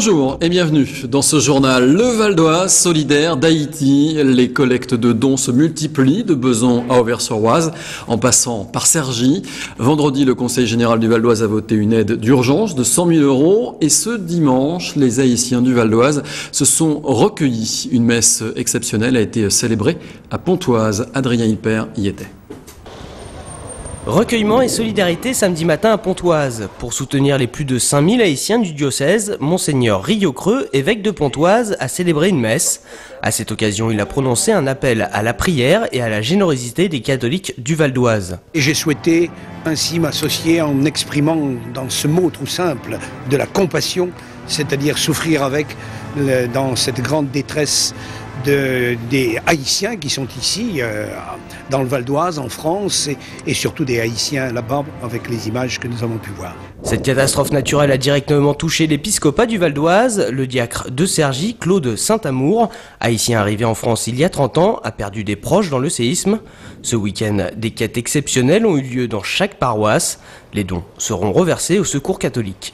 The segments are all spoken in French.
Bonjour et bienvenue dans ce journal. Le Val d'Oise solidaire d'Haïti. Les collectes de dons se multiplient de Besançon à Auvers-sur-Oise en passant par Cergy. Vendredi, le Conseil général du Val d'Oise a voté une aide d'urgence de 100 000 € et ce dimanche, les Haïtiens du Val d'Oise se sont recueillis. Une messe exceptionnelle a été célébrée à Pontoise. Adrien Hilpert y était. Recueillement et solidarité samedi matin à Pontoise. Pour soutenir les plus de 5000 Haïtiens du diocèse, Monseigneur Rio Creux, évêque de Pontoise, a célébré une messe. À cette occasion, il a prononcé un appel à la prière et à la générosité des catholiques du Val d'Oise. Et j'ai souhaité ainsi m'associer en exprimant dans ce mot tout simple de la compassion, c'est-à-dire souffrir avec dans cette grande détresse des Haïtiens qui sont ici, dans le Val d'Oise, en France, et surtout des Haïtiens là-bas, avec les images que nous avons pu voir. Cette catastrophe naturelle a directement touché l'épiscopat du Val d'Oise. Le diacre de Cergy, Claude Saint-Amour, haïtien arrivé en France il y a 30 ans, a perdu des proches dans le séisme. Ce week-end, des quêtes exceptionnelles ont eu lieu dans chaque paroisse. Les dons seront reversés au Secours catholique.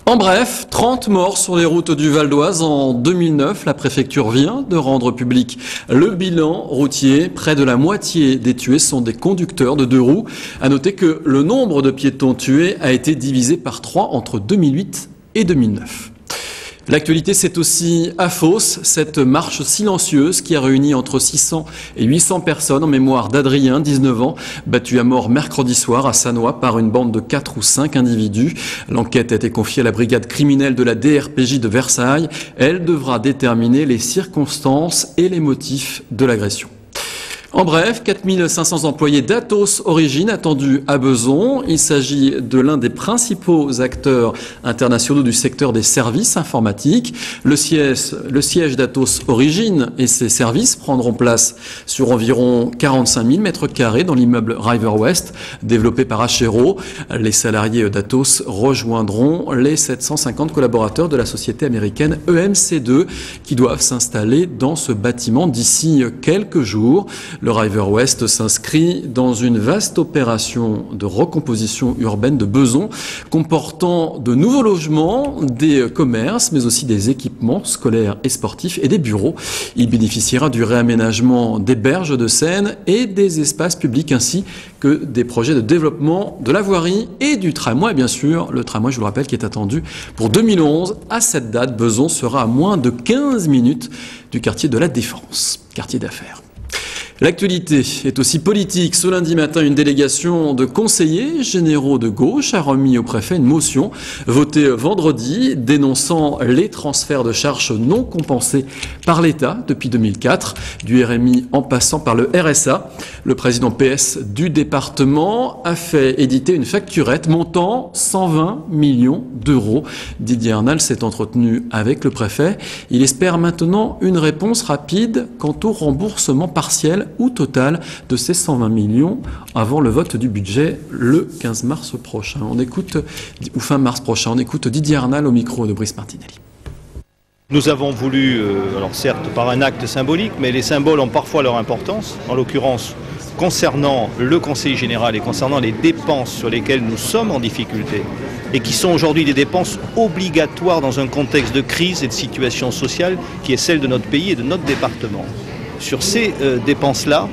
En bref, 30 morts sur les routes du Val d'Oise en 2009. La préfecture vient de rendre public le bilan routier. Près de la moitié des tués sont des conducteurs de deux roues. À noter que le nombre de piétons tués a été divisé par 3 entre 2008 et 2009. L'actualité, c'est aussi à Fos, cette marche silencieuse qui a réuni entre 600 et 800 personnes en mémoire d'Adrien, 19 ans, battu à mort mercredi soir à Sannois par une bande de 4 ou 5 individus. L'enquête a été confiée à la brigade criminelle de la DRPJ de Versailles. Elle devra déterminer les circonstances et les motifs de l'agression. En bref, 4500 employés d'Atos Origine attendus à Besançon. Il s'agit de l'un des principaux acteurs internationaux du secteur des services informatiques. Le siège d'Atos Origine et ses services prendront place sur environ 45 000 mètres carrés dans l'immeuble River West, développé par Achero. Les salariés d'Atos rejoindront les 750 collaborateurs de la société américaine EMC2 qui doivent s'installer dans ce bâtiment d'ici quelques jours. Le River West s'inscrit dans une vaste opération de recomposition urbaine de Besançon, comportant de nouveaux logements, des commerces, mais aussi des équipements scolaires et sportifs et des bureaux. Il bénéficiera du réaménagement des berges de Seine et des espaces publics, ainsi que des projets de développement de la voirie et du tramway. Bien sûr, le tramway, je vous le rappelle, qui est attendu pour 2011. À cette date, Besançon sera à moins de 15 minutes du quartier de la Défense, quartier d'affaires. L'actualité est aussi politique. Ce lundi matin, une délégation de conseillers généraux de gauche a remis au préfet une motion votée vendredi dénonçant les transferts de charges non compensés par l'État depuis 2004, du RMI en passant par le RSA. Le président PS du département a fait éditer une facturette montant 120 millions d'euros. Didier Arnal s'est entretenu avec le préfet. Il espère maintenant une réponse rapide quant au remboursement partiel ou total de ces 120 millions avant le vote du budget le 15 mars prochain. Ou fin mars prochain. On écoute Didier Arnal au micro de Brice Martinelli. Nous avons voulu, alors certes par un acte symbolique, mais les symboles ont parfois leur importance. En l'occurrence, concernant le Conseil général et concernant les dépenses sur lesquelles nous sommes en difficulté et qui sont aujourd'hui des dépenses obligatoires dans un contexte de crise et de situation sociale qui est celle de notre pays et de notre département. Sur ces dépenses-là,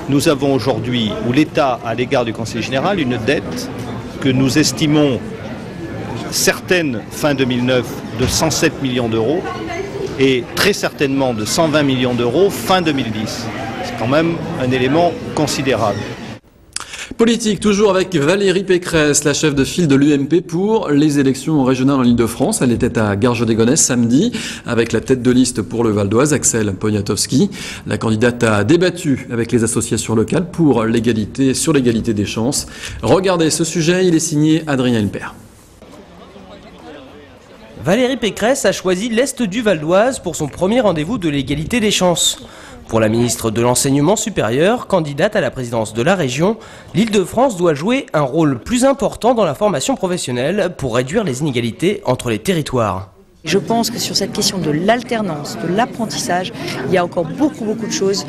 nous avons aujourd'hui, ou l'État à l'égard du Conseil général, une dette que nous estimons certaine fin 2009 de 107 millions d'euros et très certainement de 120 millions d'euros fin 2010. C'est quand même un élément considérable. Politique, toujours avec Valérie Pécresse, la chef de file de l'UMP pour les élections régionales en Île-de-France. Elle était à Garges-des-Gonesse samedi avec la tête de liste pour le Val d'Oise, Axel Poniatowski. La candidate a débattu avec les associations locales pour l'égalité, sur l'égalité des chances. Regardez ce sujet, il est signé Adrien Hilpert. Valérie Pécresse a choisi l'Est du Val d'Oise pour son premier rendez-vous de l'égalité des chances. Pour la ministre de l'Enseignement supérieur, candidate à la présidence de la région, l'Île-de-France doit jouer un rôle plus important dans la formation professionnelle pour réduire les inégalités entre les territoires. Je pense que sur cette question de l'alternance, de l'apprentissage, il y a encore beaucoup de choses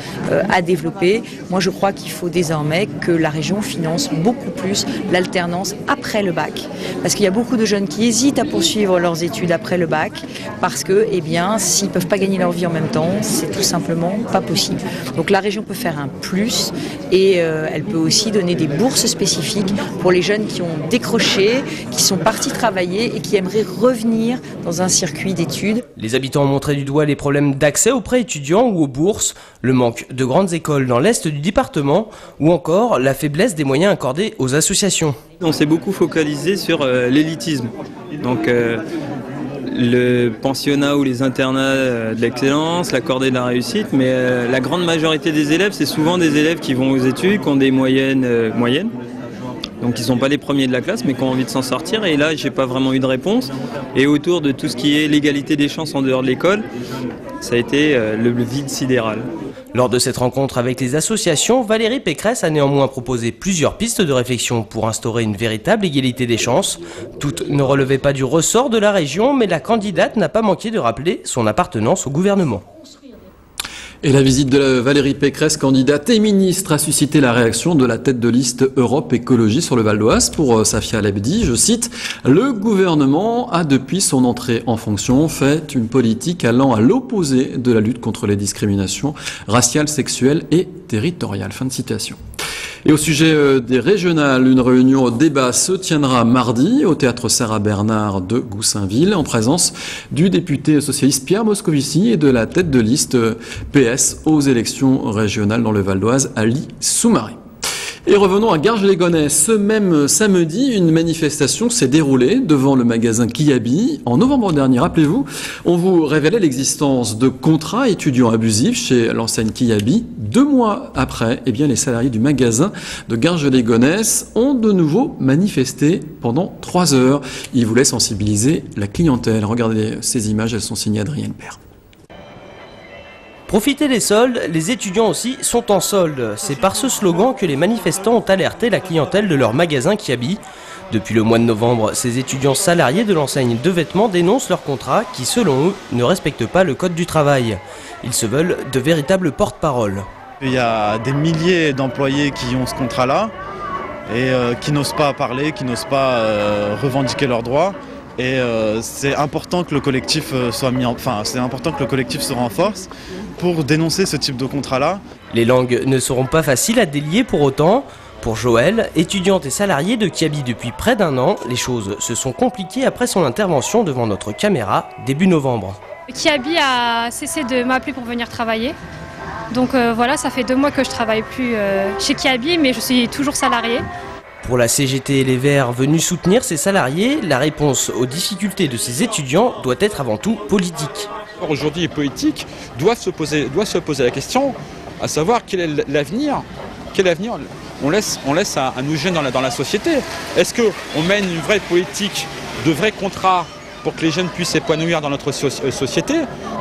à développer. Moi, je crois qu'il faut désormais que la région finance beaucoup plus l'alternance après le bac. Parce qu'il y a beaucoup de jeunes qui hésitent à poursuivre leurs études après le bac parce que, s'ils ne peuvent pas gagner leur vie en même temps, c'est tout simplement pas possible. Donc la région peut faire un plus et elle peut aussi donner des bourses spécifiques pour les jeunes qui ont décroché, qui sont partis travailler et qui aimeraient revenir dans un circuit d'études. Les habitants ont montré du doigt les problèmes d'accès aux prêts étudiants ou aux bourses, le manque de grandes écoles dans l'est du département ou encore la faiblesse des moyens accordés aux associations. On s'est beaucoup focalisé sur l'élitisme, donc le pensionnat ou les internats de l'excellence, la cordée de la réussite, mais la grande majorité des élèves, c'est souvent des élèves qui vont aux études, qui ont des moyennes, donc ils ne sont pas les premiers de la classe mais qui ont envie de s'en sortir, et là j'ai pas vraiment eu de réponse. Et autour de tout ce qui est l'égalité des chances en dehors de l'école, ça a été le vide sidéral. Lors de cette rencontre avec les associations, Valérie Pécresse a néanmoins proposé plusieurs pistes de réflexion pour instaurer une véritable égalité des chances. Toutes ne relevaient pas du ressort de la région, mais la candidate n'a pas manqué de rappeler son appartenance au gouvernement. Et la visite de Valérie Pécresse, candidate et ministre, a suscité la réaction de la tête de liste Europe Écologie sur le Val d'Oise. Pour Safia Lebdi, je cite, « Le gouvernement a depuis son entrée en fonction fait une politique allant à l'opposé de la lutte contre les discriminations raciales, sexuelles et territoriales. » Fin de citation. Et au sujet des régionales, une réunion débat se tiendra mardi au théâtre Sarah Bernard de Goussainville en présence du député socialiste Pierre Moscovici et de la tête de liste PS aux élections régionales dans le Val d'Oise, Ali Soumaré. Et revenons à Garges-les-Gonesse. Ce même samedi, une manifestation s'est déroulée devant le magasin Kiabi. En novembre dernier, rappelez-vous, on vous révélait l'existence de contrats étudiants abusifs chez l'enseigne Kiabi. 2 mois après, les salariés du magasin de Garges-les-Gonesse ont de nouveau manifesté pendant 3 heures. Ils voulaient sensibiliser la clientèle. Regardez ces images, elles sont signées Adrienne Père. Profitez des soldes, les étudiants aussi sont en solde. C'est par ce slogan que les manifestants ont alerté la clientèle de leur magasin Kiabi. Depuis le mois de novembre, ces étudiants salariés de l'enseigne de vêtements dénoncent leur contrat qui, selon eux, ne respecte pas le code du travail. Ils se veulent de véritables porte-parole. Il y a des milliers d'employés qui ont ce contrat-là et qui n'osent pas parler, qui n'osent pas revendiquer leurs droits. Et c'est important que le collectif se renforce pour dénoncer ce type de contrat-là. Les langues ne seront pas faciles à délier pour autant. Pour Joël, étudiante et salariée de Kiabi depuis près d'1 an, les choses se sont compliquées après son intervention devant notre caméra début novembre. Kiabi a cessé de m'appeler pour venir travailler. Donc voilà, ça fait 2 mois que je travaille plus chez Kiabi, mais je suis toujours salariée. Pour la CGT et les Verts venus soutenir ces salariés, la réponse aux difficultés de ces étudiants doit être avant tout politique. Aujourd'hui, les politiques doivent se poser la question, à savoir quel est l'avenir. Quel avenir on laisse à nos jeunes dans la société. Est-ce qu'on mène une vraie politique de vrais contrats pour que les jeunes puissent s'épanouir dans notre société,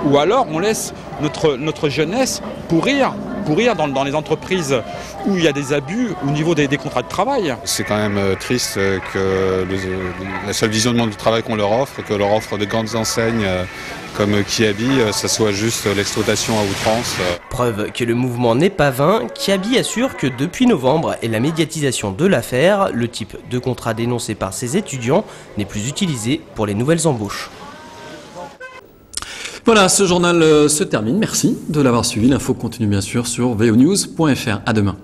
ou alors on laisse notre jeunesse pourrir dans les entreprises où il y a des abus au niveau des contrats de travail. C'est quand même triste que la seule vision du monde du travail qu'on leur offre, que leur offre des grandes enseignes comme Kiabi, ça soit juste l'exploitation à outrance. Preuve que le mouvement n'est pas vain, Kiabi assure que depuis novembre et la médiatisation de l'affaire, le type de contrat dénoncé par ces étudiants n'est plus utilisé pour les nouvelles embauches. Voilà, ce journal se termine. Merci de l'avoir suivi. L'info continue bien sûr sur vonews.fr. À demain.